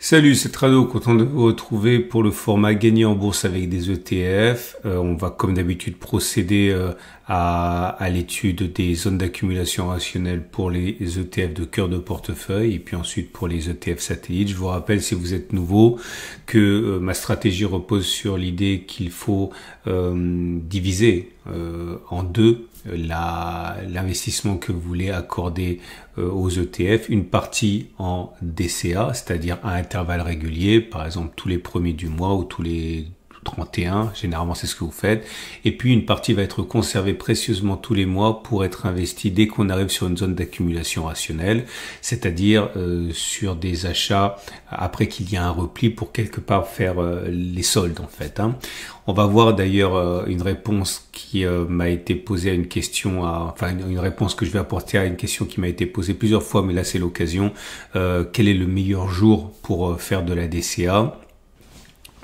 Salut, c'est Trado, content de vous retrouver pour le format gagner en bourse avec des ETF. On va comme d'habitude procéder à l'étude des zones d'accumulation rationnelle pour les ETF de cœur de portefeuille et puis ensuite pour les ETF satellites. Je vous rappelle, si vous êtes nouveau, que ma stratégie repose sur l'idée qu'il faut diviser en deux l'investissement que vous voulez accorder aux ETF, une partie en DCA, c'est-à-dire à intervalles réguliers, par exemple tous les premiers du mois ou tous les 31, généralement c'est ce que vous faites, et puis une partie va être conservée précieusement tous les mois pour être investie dès qu'on arrive sur une zone d'accumulation rationnelle, c'est-à-dire sur des achats après qu'il y a un repli pour quelque part faire les soldes en fait. On va voir d'ailleurs une réponse qui m'a été posée à une question, une réponse que je vais apporter à une question qui m'a été posée plusieurs fois, mais là c'est l'occasion. Quel est le meilleur jour pour faire de la DCA ?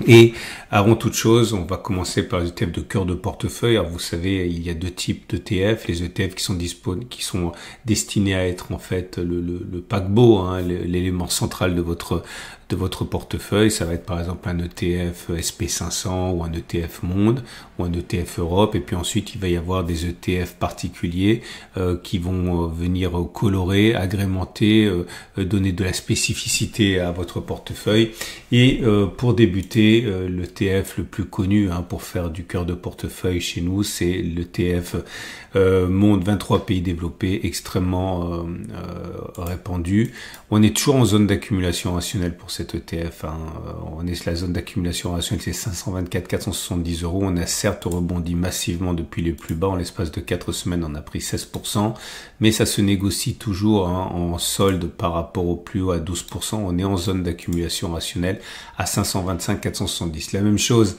Et avant toute chose, on va commencer par les ETF de cœur de portefeuille. Alors vous savez, il y a deux types d'ETF, les ETF qui sont destinés à être en fait le paquebot, l'élément central de votre portefeuille. Ça va être par exemple un ETF SP500 ou un ETF Monde ou un ETF Europe. Et puis ensuite, il va y avoir des ETF particuliers qui vont venir colorer, agrémenter, donner de la spécificité à votre portefeuille. Et pour débuter, l'ETF le plus connu pour faire du cœur de portefeuille chez nous, c'est l'ETF Monde 23 pays développés, extrêmement répandu. On est toujours en zone d'accumulation rationnelle pour cet ETF. On est la zone d'accumulation rationnelle, c'est 524 470 euros. On a certes rebondi massivement depuis les plus bas. En l'espace de 4 semaines, on a pris 16%, mais ça se négocie toujours en solde par rapport au plus haut à 12%. On est en zone d'accumulation rationnelle à 525 470. La même chose,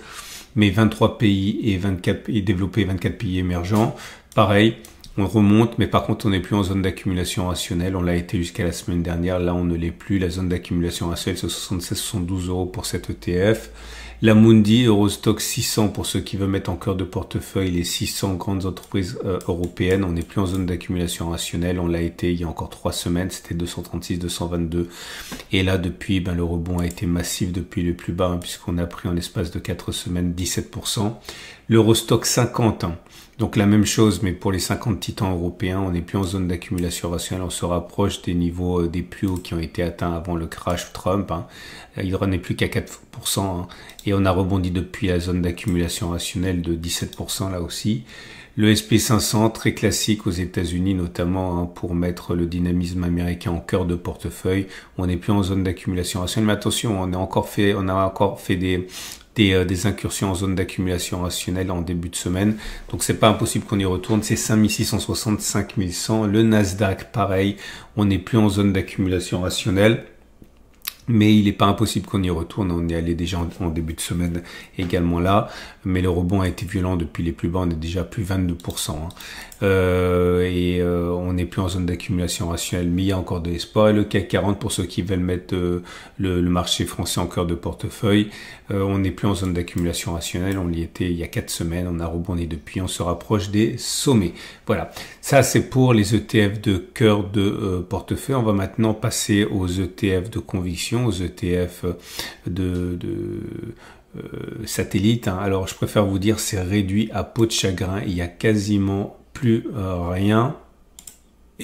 mais 23 pays et 24 pays développés, 24 pays émergents. Pareil, on remonte, mais par contre, on n'est plus en zone d'accumulation rationnelle. On l'a été jusqu'à la semaine dernière. Là, on ne l'est plus. La zone d'accumulation rationnelle, c'est 76-72 euros pour cet ETF. La Mundi, Eurostock 600 pour ceux qui veulent mettre en cœur de portefeuille les 600 grandes entreprises européennes. On n'est plus en zone d'accumulation rationnelle. On l'a été il y a encore 3 semaines. C'était 236, 222. Et là, depuis, le rebond a été massif depuis le plus bas, puisqu'on a pris en l'espace de 4 semaines 17%. L'Eurostock 50, donc la même chose, mais pour les 50 titans européens, on n'est plus en zone d'accumulation rationnelle, on se rapproche des niveaux des plus hauts qui ont été atteints avant le crash Trump. Il n'en est plus qu'à 4%, et on a rebondi depuis la zone d'accumulation rationnelle de 17% là aussi. Le SP500, très classique aux États-Unis, notamment pour mettre le dynamisme américain en cœur de portefeuille. On n'est plus en zone d'accumulation rationnelle, mais attention, on a encore fait des incursions en zone d'accumulation rationnelle en début de semaine. Donc c'est pas impossible qu'on y retourne. C'est 5660, 5100. Le Nasdaq, pareil. On n'est plus en zone d'accumulation rationnelle. Mais il n'est pas impossible qu'on y retourne. On est allé déjà en début de semaine également là. Mais le rebond a été violent depuis les plus bas. On est déjà à plus 22%. On n'est plus en zone d'accumulation rationnelle. Mais il y a encore de l'espoir. Et le CAC 40, pour ceux qui veulent mettre le marché français en cœur de portefeuille, on n'est plus en zone d'accumulation rationnelle. On y était il y a 4 semaines. On a rebondi depuis. On se rapproche des sommets. Voilà. Ça, c'est pour les ETF de cœur de portefeuille. On va maintenant passer aux ETF de conviction, aux ETF de satellites. Alors, je préfère vous dire, c'est réduit à peau de chagrin. Il y a quasiment plus rien.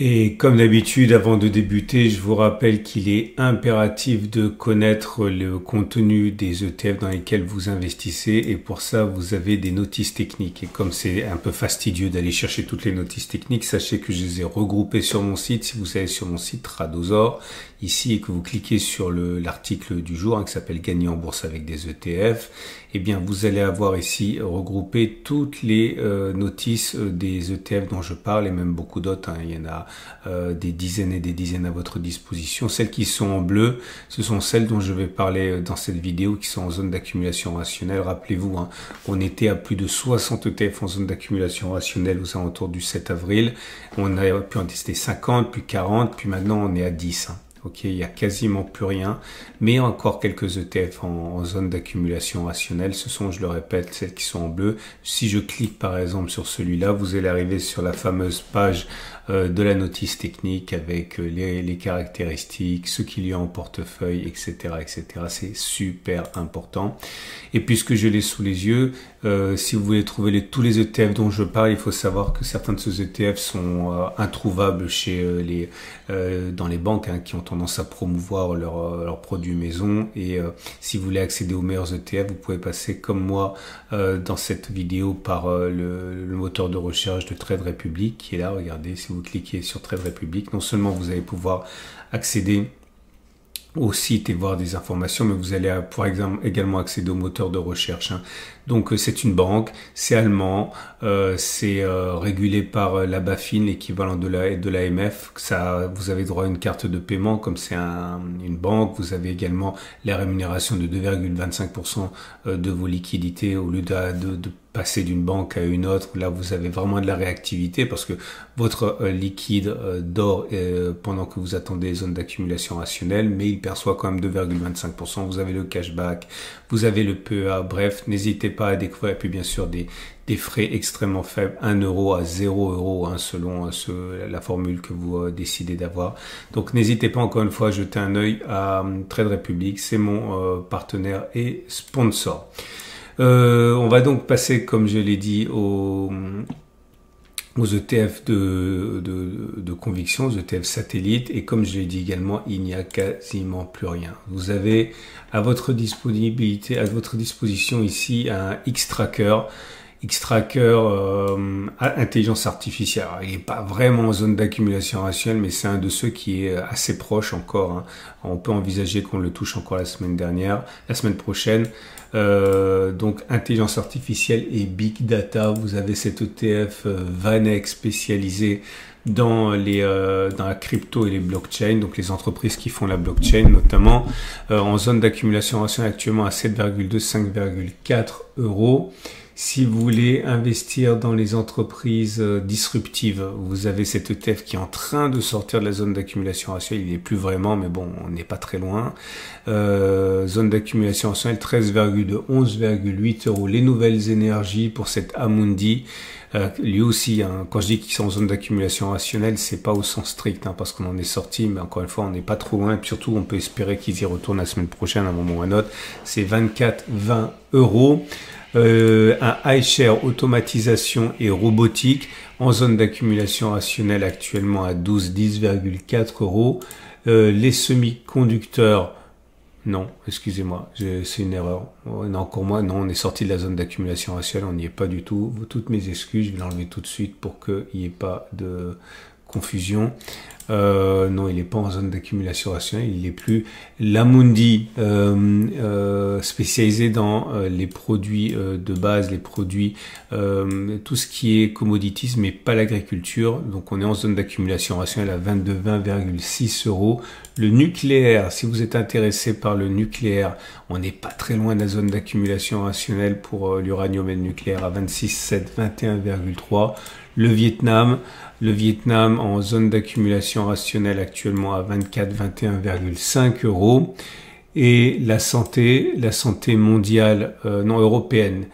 Et comme d'habitude, avant de débuter, je vous rappelle qu'il est impératif de connaître le contenu des ETF dans lesquels vous investissez. Et pour ça, vous avez des notices techniques. Et comme c'est un peu fastidieux d'aller chercher toutes les notices techniques, sachez que je les ai regroupées sur mon site. Si vous allez sur mon site Tradosor, ici, et que vous cliquez sur l'article du jour qui s'appelle Gagner en bourse avec des ETF, eh bien, vous allez avoir ici regroupé toutes les notices des ETF dont je parle, et même beaucoup d'autres. Il y en a des dizaines et des dizaines à votre disposition. Celles qui sont en bleu, ce sont celles dont je vais parler dans cette vidéo, qui sont en zone d'accumulation rationnelle. Rappelez-vous, on était à plus de 60 ETF en zone d'accumulation rationnelle aux alentours du 7 avril. On a pu en tester 50, puis 40, puis maintenant on est à 10. Ok, il y a quasiment plus rien, mais encore quelques ETF en zone d'accumulation rationnelle. Ce sont, je le répète, celles qui sont en bleu. Si je clique par exemple sur celui-là, vous allez arriver sur la fameuse page de la notice technique avec les caractéristiques, ce qu'il y a en portefeuille, etc., etc. C'est super important. Et puisque je l'ai sous les yeux, si vous voulez trouver tous les ETF dont je parle, il faut savoir que certains de ces ETF sont introuvables dans les banques qui ont tendance à promouvoir leurs produits maison. Et si vous voulez accéder aux meilleurs ETF, vous pouvez passer comme moi dans cette vidéo par le moteur de recherche de Trade Republic qui est là. Regardez, si vous cliquez sur Trade Republic, non seulement vous allez pouvoir accéder au site et voir des informations, mais vous allez pouvoir également accéder au moteur de recherche. Donc c'est une banque, c'est allemand, c'est régulé par la BaFin, l'équivalent de l'AMF. Vous avez droit à une carte de paiement, comme c'est une banque. Vous avez également la rémunération de 2,25% de vos liquidités au lieu de passer d'une banque à une autre. Là, vous avez vraiment de la réactivité parce que votre liquide dort pendant que vous attendez les zones d'accumulation rationnelle, mais il perçoit quand même 2,25%. Vous avez le cashback, vous avez le PEA. Bref, n'hésitez pas à découvrir. Et puis bien sûr des frais extrêmement faibles, 1 euro à 0 euro selon la formule que vous décidez d'avoir. Donc n'hésitez pas encore une fois à jeter un œil à Trade Republic, c'est mon partenaire et sponsor. On va donc passer, comme je l'ai dit, aux ETF de conviction, aux ETF satellites, et comme je l'ai dit également, il n'y a quasiment plus rien. Vous avez à votre disposition ici un Xtracker. Intelligence artificielle. Alors, il n'est pas vraiment en zone d'accumulation rationnelle, mais c'est un de ceux qui est assez proche encore. On peut envisager qu'on le touche encore la semaine prochaine. Donc intelligence artificielle et big data. Vous avez cet ETF VanEck spécialisé dans la crypto et les blockchains, donc les entreprises qui font la blockchain notamment, en zone d'accumulation rationnelle actuellement à 7,2, 5,4 euros. Si vous voulez investir dans les entreprises disruptives, vous avez cet ETF qui est en train de sortir de la zone d'accumulation rationnelle. Il n'est plus vraiment, mais bon, on n'est pas très loin. Zone d'accumulation rationnelle, 13,2, 11,8 euros. Les nouvelles énergies pour cet Amundi. Lui aussi, quand je dis qu'ils sont en zone d'accumulation rationnelle, c'est pas au sens strict, parce qu'on en est sorti, mais encore une fois, on n'est pas trop loin. Et puis surtout, on peut espérer qu'ils y retournent la semaine prochaine, à un moment ou à un autre. C'est 24,20 euros. Un iShare automatisation et robotique en zone d'accumulation rationnelle actuellement à 12, 10,4 euros. Les semi-conducteurs, non, excusez-moi, c'est une erreur. Encore moins, non, on est sorti de la zone d'accumulation rationnelle, on n'y est pas du tout. Toutes mes excuses, je vais l'enlever tout de suite pour qu'il n'y ait pas de confusion. Non, il n'est pas en zone d'accumulation rationnelle, il n'est plus. L'Amundi, spécialisé dans les produits de base, les produits, tout ce qui est commodities, mais pas l'agriculture. Donc on est en zone d'accumulation rationnelle à 20,6 euros. Le nucléaire, si vous êtes intéressé par le nucléaire, on n'est pas très loin de la zone d'accumulation rationnelle pour l'uranium et le nucléaire à 26,7, 21,3. Le Vietnam en zone d'accumulation rationnelle actuellement à 24, 21,5 euros. Et la santé mondiale, européenne,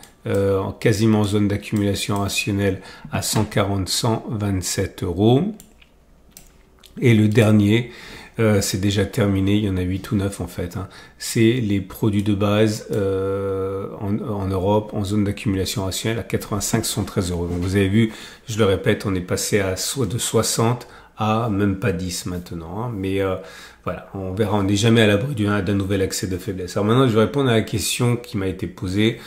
quasiment en zone d'accumulation rationnelle à 140, 127 euros. Et le dernier, c'est déjà terminé, il y en a 8 ou 9 en fait. C'est les produits de base en Europe, en zone d'accumulation rationnelle à 85, 113 euros. Donc vous avez vu, je le répète, on est passé de 60 à même pas 10 maintenant. Mais voilà, on verra, on n'est jamais à l'abri d'un nouvel accès de faiblesse. Alors maintenant, je vais répondre à la question qui m'a été posée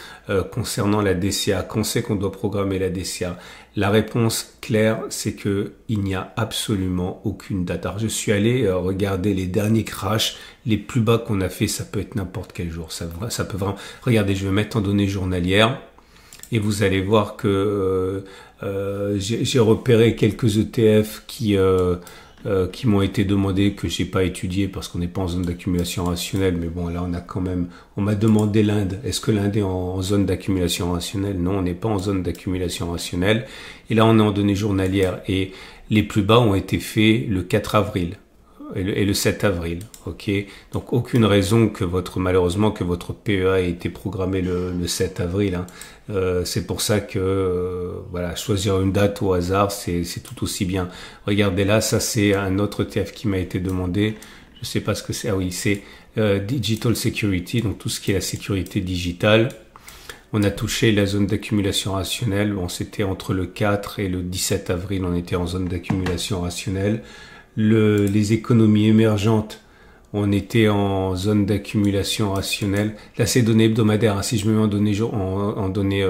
concernant la DCA. Quand c'est qu'on doit programmer la DCA? La réponse claire, c'est que il n'y a absolument aucune date. Alors, je suis allé regarder les derniers crashs, les plus bas qu'on a fait, ça peut être n'importe quel jour. Ça peut vraiment... Regardez, je vais mettre en données journalières et vous allez voir que j'ai repéré quelques ETF qui m'ont été demandés, que j'ai pas étudié parce qu'on n'est pas en zone d'accumulation rationnelle. Mais bon, là, on m'a demandé l'Inde. Est-ce que l'Inde est en zone d'accumulation rationnelle? Non, on n'est pas en zone d'accumulation rationnelle. Et là, on est en données journalières. Et les plus bas ont été faits le 4 avril. et le 7 avril. Ok, donc aucune raison que malheureusement que votre PEA ait été programmé le 7 avril. Hein. C'est pour ça que voilà, choisir une date au hasard, c'est tout aussi bien. Regardez là, ça c'est un autre ETF qui m'a été demandé. Je sais pas ce que c'est. Ah oui, c'est Digital Security, donc tout ce qui est la sécurité digitale. On a touché la zone d'accumulation rationnelle. Bon, c'était entre le 4 et le 17 avril, on était en zone d'accumulation rationnelle. Les économies émergentes, on était en zone d'accumulation rationnelle. Là, c'est données hebdomadaires. Hein. Si je me mets en données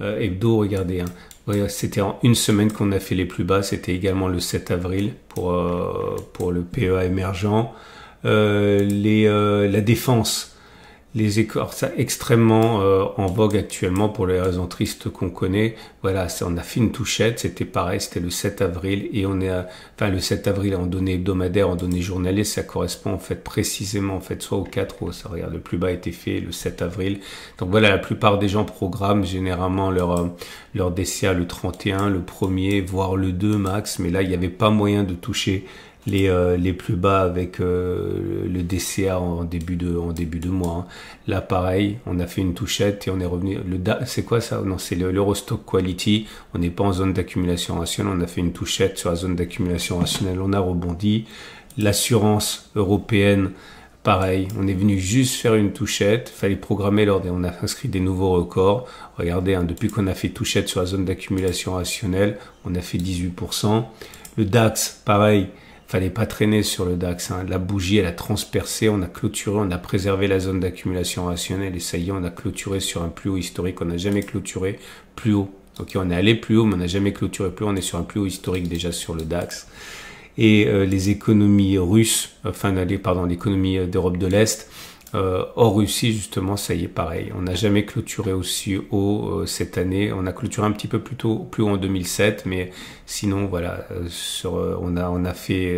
hebdo, regardez. Hein. Ouais, c'était en une semaine qu'on a fait les plus bas. C'était également le 7 avril pour le PEA émergent. La défense. Les écorts, ça extrêmement en vogue actuellement pour les raisons tristes qu'on connaît. Voilà, on a fait une touchette, c'était pareil, c'était le 7 avril et on est le 7 avril en données hebdomadaires, en données journalières, ça correspond en fait précisément en fait soit au 4 ou ça regarde le plus bas a été fait le 7 avril. Donc voilà, la plupart des gens programment généralement leur DCA le 31, le 1er, voire le 2 max, mais là il n'y avait pas moyen de toucher les plus bas avec le DCA en début de mois. Hein. Là, pareil, on a fait une touchette et on est revenu. C'est quoi ça? Non, c'est l'Eurostock Quality. On n'est pas en zone d'accumulation rationnelle. On a fait une touchette sur la zone d'accumulation rationnelle. On a rebondi. L'assurance européenne, pareil. On est venu juste faire une touchette. Fallait programmer on a inscrit des nouveaux records. Regardez, hein, depuis qu'on a fait touchette sur la zone d'accumulation rationnelle, on a fait 18%. Le DAX, pareil. Fallait pas traîner sur le DAX. Hein. La bougie, elle a transpercé. On a clôturé, on a préservé la zone d'accumulation rationnelle. Et ça y est, on a clôturé sur un plus haut historique. On n'a jamais clôturé plus haut. Ok, on est allé plus haut, mais on n'a jamais clôturé plus haut. On est sur un plus haut historique déjà sur le DAX. Et les économies russes, l'économie d'Europe de l'Est, hors Russie, justement, ça y est, pareil. On n'a jamais clôturé aussi haut cette année. On a clôturé un petit peu plus haut en 2007, mais sinon, voilà, on a fait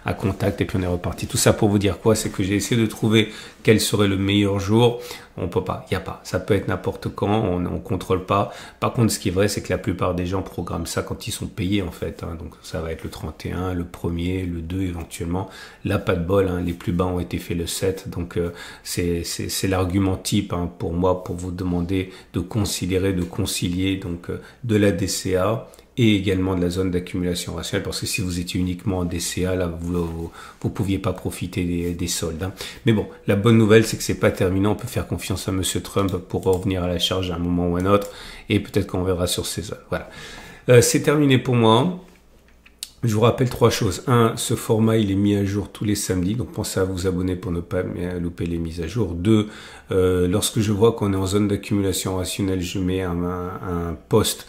un contact et puis on est reparti. Tout ça pour vous dire quoi? C'est que j'ai essayé de trouver quel serait le meilleur jour. On peut pas, il y a pas. Ça peut être n'importe quand, on contrôle pas. Par contre, ce qui est vrai, c'est que la plupart des gens programment ça quand ils sont payés en fait. Hein. Donc ça va être le 31, le 1er, le 2 éventuellement. Là, pas de bol, hein. Les plus bas ont été faits le 7. Donc c'est l'argument type hein, pour moi pour vous demander de considérer, de concilier donc de la DCA et également de la zone d'accumulation rationnelle, parce que si vous étiez uniquement en DCA, là, vous pouviez pas profiter des soldes. Hein. Mais bon, la bonne nouvelle, c'est que c'est pas terminé. On peut faire confiance à Monsieur Trump pour revenir à la charge à un moment ou à un autre, et peut-être qu'on verra sur ces zones. Voilà. C'est terminé pour moi. Je vous rappelle 3 choses. 1, ce format, il est mis à jour tous les samedis, donc pensez à vous abonner pour ne pas louper les mises à jour. 2, lorsque je vois qu'on est en zone d'accumulation rationnelle, je mets un post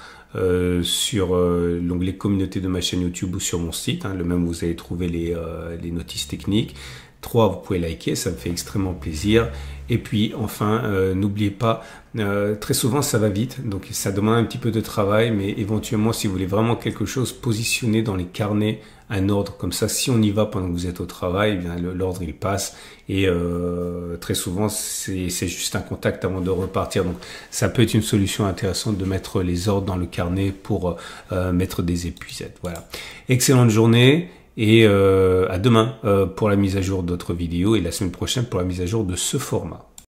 sur l'onglet communauté de ma chaîne YouTube ou sur mon site, hein, le même où vous allez trouver les notices techniques. 3, vous pouvez liker, ça me fait extrêmement plaisir. Et puis enfin, n'oubliez pas, très souvent ça va vite, donc ça demande un petit peu de travail, mais éventuellement si vous voulez vraiment quelque chose, positionnez dans les carnets un ordre, comme ça si on y va pendant que vous êtes au travail, eh bien l'ordre il passe, et très souvent c'est juste un contact avant de repartir, donc ça peut être une solution intéressante de mettre les ordres dans le carnet pour mettre des épuisettes. Voilà, excellente journée. Et à demain pour la mise à jour d'autres vidéos et la semaine prochaine pour la mise à jour de ce format.